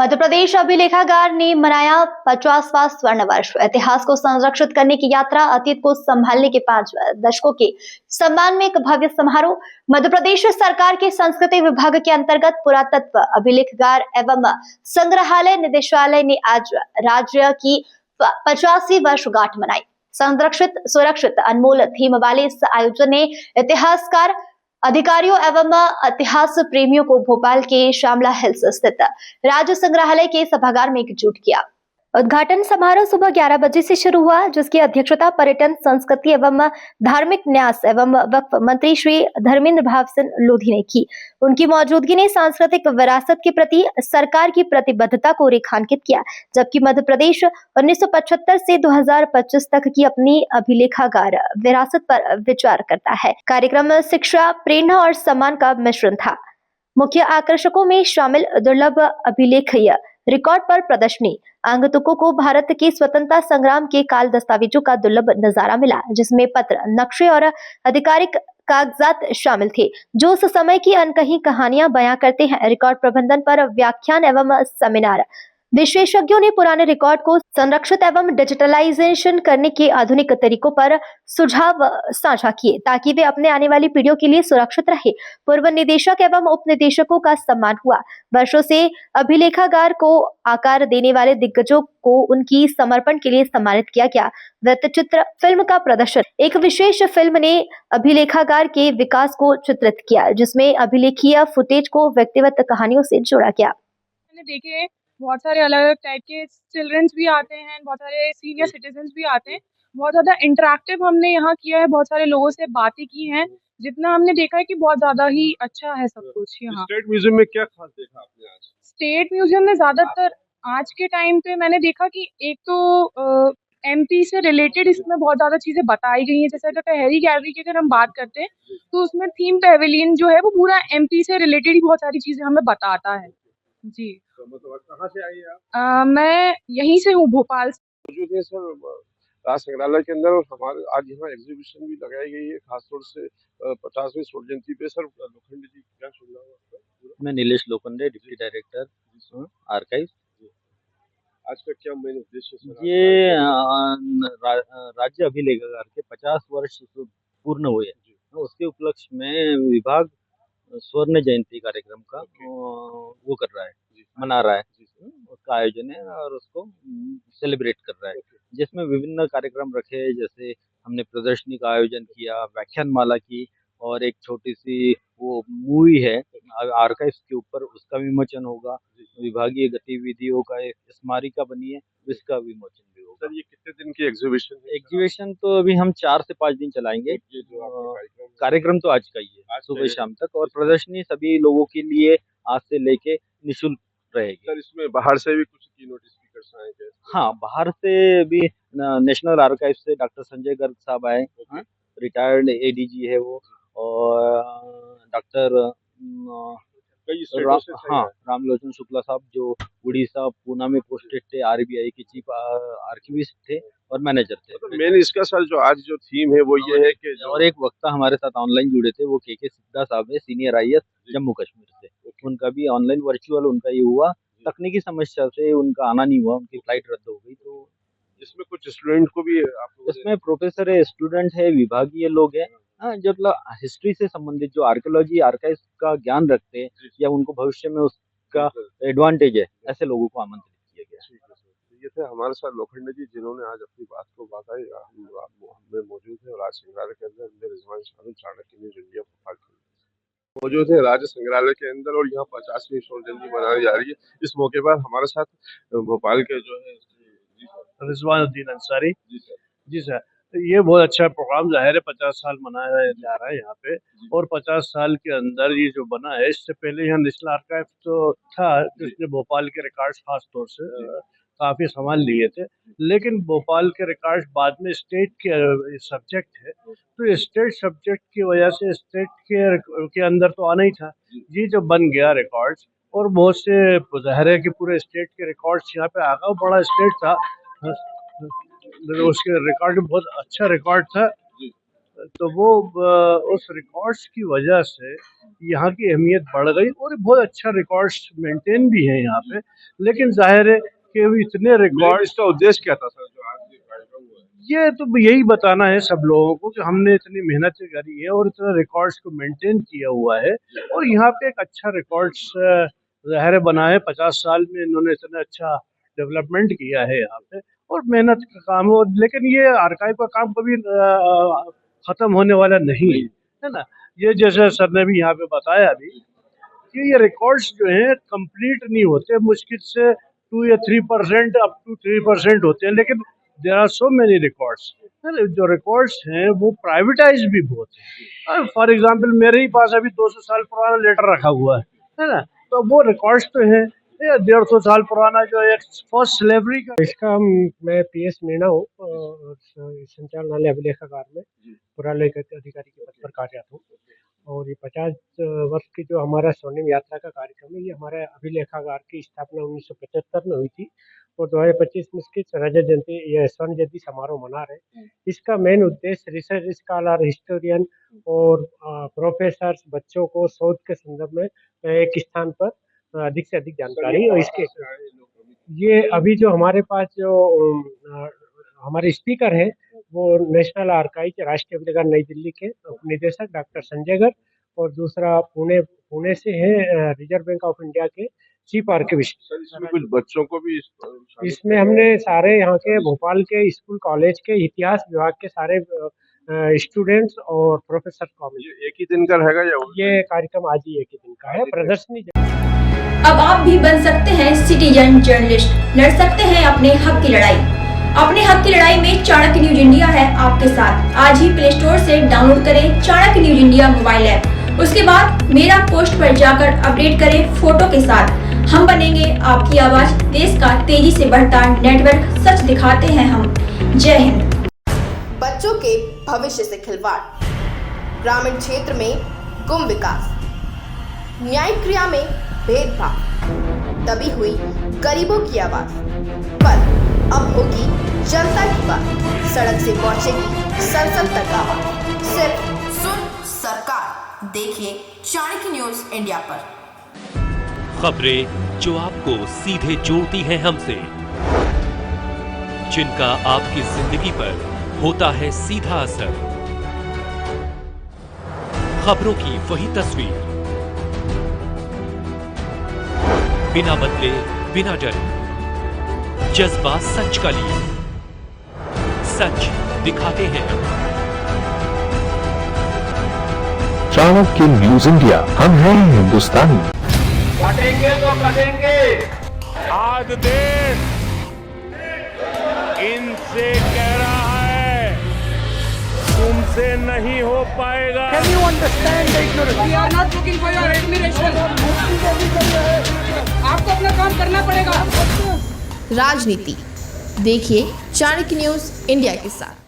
मध्य प्रदेश अभिलेखागार ने मनाया 50वां स्वर्ण वर्ष। इतिहास को संरक्षित करने की यात्रा, अतीत को संभालने के 5 दशकों के सम्मान में एक भव्य समारोह। मध्य प्रदेश सरकार के संस्कृति विभाग के अंतर्गत पुरातत्व अभिलेखागार एवं संग्रहालय निदेशालय ने आज राज्य की 50वीं वर्षगांठ मनाई। संरक्षित सुरक्षित अनमोल थीम वाले इस आयोजन ने इतिहासकार, अधिकारियों एवं इतिहास प्रेमियों को भोपाल के श्यामला हिल्स स्थित राज्य संग्रहालय के सभागार में एकजुट किया। उद्घाटन समारोह सुबह 11 बजे से शुरू हुआ, जिसकी अध्यक्षता पर्यटन, संस्कृति एवं धार्मिक न्यास एवं वक्फ मंत्री श्री धर्मेंद्र भाव सिंह लोधी ने की। उनकी मौजूदगी ने सांस्कृतिक विरासत के प्रति सरकार की प्रतिबद्धता को रेखांकित किया, जबकि मध्य प्रदेश 1975 से 2025 तक की अपनी अभिलेखागार विरासत पर विचार करता है। कार्यक्रम शिक्षा, प्रेरणा और सम्मान का मिश्रण था। मुख्य आकर्षकों में शामिल दुर्लभ अभिलेखीय रिकॉर्ड पर प्रदर्शनी, आगंतुकों को भारत के स्वतंत्रता संग्राम के काल दस्तावेजों का दुर्लभ नजारा मिला, जिसमें पत्र, नक्शे और आधिकारिक कागजात शामिल थे, जो उस समय की अनकही कहानियां बयां करते हैं। रिकॉर्ड प्रबंधन पर व्याख्यान एवं सेमिनार, विशेषज्ञों ने पुराने रिकॉर्ड को संरक्षित एवं डिजिटलाइजेशन करने के आधुनिक तरीकों पर सुझाव साझा किए, ताकि वे अपने आने वाली पीढ़ियों के लिए सुरक्षित रहे। पूर्व निदेशक एवं उप निदेशकों का सम्मान हुआ। वर्षों से अभिलेखागार को आकार देने वाले दिग्गजों को उनकी समर्पण के लिए सम्मानित किया गया। वृत्तचित्र फिल्म का प्रदर्शन, एक विशेष फिल्म ने अभिलेखागार के विकास को चित्रित किया, जिसमें अभिलेखीय फुटेज को व्यक्तिगत कहानियों से जोड़ा गया। देखे बहुत सारे अलग अलग टाइप के चिल्ड्रंस भी आते हैं, बहुत सारे सीनियर सिटीजन्स भी आते हैं। बहुत ज्यादा इंटरेक्टिव हमने यहाँ किया है, बहुत सारे लोगों से बातें की हैं। जितना हमने देखा है कि बहुत ज्यादा ही अच्छा है सब कुछ यहाँ। स्टेट म्यूजियम में क्या खास देखा आपने आज? स्टेट म्यूजियम में ज्यादातर आज के टाइम पे मैंने देखा कि एक तो एमपी से रिलेटेड इसमें बहुत ज्यादा चीजें बताई गई हैं। जैसे टहरी गैलरी की अगर हम बात करते हैं तो उसमें थीम पेविलियन जो है वो पूरा एमपी से रिलेटेड ही बहुत सारी चीजें हमें बताता है। जी, तो मतलब कहाँ से आई है आप? मैं यहीं से हूँ, भोपाल से। मौजूद है सर राज संग्रहालय के अंदर, और हमारे आज यहाँ एग्जीबिशन भी लगाई गई है खासतौर से 50वीं स्वर्ण जयंती पे। सर लोखंडे जी क्या सुन रहा हूँ आपका? मैं Nilesh Lokhande, deputy director archive. आज का क्या मेन उद्देश्य सर? ये राज्य अभिलेखागार के 50 वर्ष पूर्ण हुए, उसके उपलक्ष्य में विभाग स्वर्ण जयंती कार्यक्रम का वो कर रहा है, मना रहा है। उसका आयोजन है और उसको सेलिब्रेट कर रहा है, जिसमें विभिन्न कार्यक्रम रखे। जैसे हमने प्रदर्शनी का आयोजन किया, व्याख्यानमाला की, और एक छोटी सी वो मूवी है आर्काइव्स के ऊपर, उसका विमोचन होगा। विभागीय गतिविधियों का एक स्मारिका बनी है, इसका विमोचन भी होगा। सर ये कितने दिन की एग्जीबिशन है? एग्जीबिशन तो अभी हम 4 से 5 दिन चलाएंगे। कार्यक्रम तो आज का ही है, सुबह शाम तक, और प्रदर्शनी सभी लोगों के लिए आज से लेके निःशुल्क रहेगी। सर इसमें बाहर से भी कुछ कीनोट स्पीकर्स आएंगे? हाँ, बाहर से भी नेशनल आर्काइव से डॉक्टर संजय गर्ग साहब आए, रिटायर्ड एडीजी है वो, और डॉक्टर रामलोचन शुक्ला साहब जो उड़ीसा पूना में पोस्टेड थे, आरबीआई के चीफ आर्किविस्ट थे और मैनेजर थे। तो मेन इसका सर जो आज जो थीम है वो ये है कि और एक वक्ता हमारे साथ ऑनलाइन जुड़े थे, वो के सिद्धा साहब है, सीनियर आईएएस जम्मू कश्मीर से। उनका भी ऑनलाइन वर्चुअल उनका ये हुआ, तकनीकी समस्या से उनका आना नहीं हुआ, उनकी फ्लाइट रद्द हो गई। तो इसमें कुछ स्टूडेंट को भी इसमें प्रोफेसर है, स्टूडेंट है, विभागीय लोग हैं, जो मतलब हिस्ट्री से संबंधित, जो आर्कियोलॉजी आर्काइव का ज्ञान रखते हैं या उनको भविष्य में उसका एडवांटेज है, ऐसे लोगों को आमंत्रित किया गया। ये थे हमारे साथ लोखंडे जी, जिन्होंने आज अपनी बात को बताई। हमें मौजूद है राज संग्रहालय के अंदर, रिजवान शामिल चाणक्य न्यूज इंडिया भोपाल मौजूद है राज्य संग्रहालय के अंदर, और यहाँ 50वीं स्वर्ण जयंती मनाई जा रही है। इस मौके पर हमारे साथ भोपाल के जो है रिजवानुद्दीन अंसारी। जी सर, तो ये बहुत अच्छा प्रोग्राम, जाहिर है 50 साल मनाया जा रहा है यहाँ पे, और 50 साल के अंदर ये जो बना है, इससे पहले यहाँ नेशनल आर्काइव तो था जिसने भोपाल के रिकॉर्ड्स खास तौर से काफ़ी संभाल लिए थे, लेकिन भोपाल के रिकॉर्ड्स बाद में स्टेट के सब्जेक्ट है, तो स्टेट सब्जेक्ट की वजह से स्टेट के अंदर तो आना ही था। ये जो बन गया रिकॉर्ड्स, और बहुत से जाहिर है कि पूरे स्टेट के रिकॉर्ड्स यहाँ पे आ गए। बड़ा स्टेट था, उसके रिकॉर्ड बहुत अच्छा रिकॉर्ड था। तो वो उस रिकॉर्ड्स की वजह से यहाँ की अहमियत बढ़ गई और बहुत अच्छा रिकॉर्ड्स मेंटेन भी है यहाँ पे। लेकिन जाहिर है कि इतने रिकॉर्ड्स, इसका उद्देश्य क्या था सर जो आज ये कार्यक्रम हुआ है? ये तो यही बताना है सब लोगों को कि हमने इतनी मेहनत करी है और इतना रिकॉर्ड्स को मेंटेन किया हुआ है और यहाँ पे एक अच्छा रिकॉर्ड्स ज़ाहिर बना है। 50 साल में इन्होंने इतना अच्छा डेवलपमेंट किया है यहाँ पे और मेहनत का काम हो। लेकिन ये आर्काइव का काम कभी ख़त्म होने वाला नहीं है ना। ये जैसे सर ने भी यहाँ पे बताया अभी कि ये रिकॉर्ड्स जो हैं कंप्लीट नहीं होते, मुश्किल से 2 या 3% अप टू 3% होते हैं। लेकिन there are so many records, जो रिकॉर्ड्स हैं वो प्राइवेटाइज भी बहुत है। फॉर एग्जांपल मेरे ही पास अभी 200 साल पुराना लेटर रखा हुआ है ना, तो वो रिकॉर्ड्स तो हैं। 150 साल पुराना जो एक फर्स्ट स्लेवरी का, इसका मैं PS मीणा हूँ, संचालनालय अभिलेखागार में पुरालेख अधिकारी के पद पर कार्यरत हूँ। और ये 50 वर्ष की जो हमारा स्वर्णिम यात्रा का कार्यक्रम है, ये हमारे अभिलेखागार की स्थापना 1975 में हुई थी और 2025 में इसकी रजत जयंती या स्वर्ण जयंती समारोह मना रहे हैं। इसका मेन उद्देश्य रिसर्च स्कॉलर, हिस्टोरियन और प्रोफेसर्स बच्चों को शोध के संदर्भ में एक स्थान पर अधिक से अधिक जानकारी। और इसके ये अभी जो हमारे पास जो हमारे स्पीकर हैं वो नेशनल आर्काइव राष्ट्रीय अभिलेखागार नई दिल्ली के निदेशक डॉक्टर संजय गर्ग और दूसरा पुणे से हैं रिजर्व बैंक ऑफ इंडिया के चीफ आर्किविस्ट। इसमें कुछ बच्चों को भी इसमें हमने सारे यहाँ के भोपाल के स्कूल कॉलेज के इतिहास विभाग के सारे स्टूडेंट्स और प्रोफेसर को एक ही दिन का रहेगा या ये कार्यक्रम आज ही एक ही दिन का है। प्रदर्शनी अब आप भी बन सकते हैं सिटीजन जर्नलिस्ट, लड़ सकते हैं अपने हक की लड़ाई। अपने हक की लड़ाई में चाणक्य न्यूज इंडिया है आपके साथ। आज ही प्ले स्टोर से डाउनलोड करें Chanakya news India mobile app. उसके बाद मेरा पोस्ट पर जाकर अपडेट करें फोटो के साथ। हम बनेंगे आपकी आवाज, देश का तेजी से बढ़ता नेटवर्क, सच दिखाते हैं हम। जय हिंद। बच्चों के भविष्य से खिलवाड़, ग्रामीण क्षेत्र में गुम विकास, न्यायिक क्रिया में भेदभाव, दबी हुई गरीबों की आवाज, पर अब होगी जनता की बात। सड़क से पहुंचेगी संसद तक आवाज। सिर्फ सुन सरकार, देखिए चाणक्य न्यूज इंडिया पर। खबरें जो आपको सीधे जोड़ती हैं हमसे, जिनका आपकी जिंदगी पर होता है सीधा असर। खबरों की वही तस्वीर, बिना बदले बिना डरे, जज्बा सच का लिए, सच दिखाते हैं। चाणक्य न्यूज इंडिया, हम हैं हिंदुस्तानी। कटेंगे तो कटेंगे। आज देश इनसे कह रहा है तुमसे नहीं हो पाएगा। Can you understand the ignorance? We are not looking for your admiration. आपको अपना काम करना पड़ेगा। राजनीति देखिए चाणक्य न्यूज इंडिया के साथ।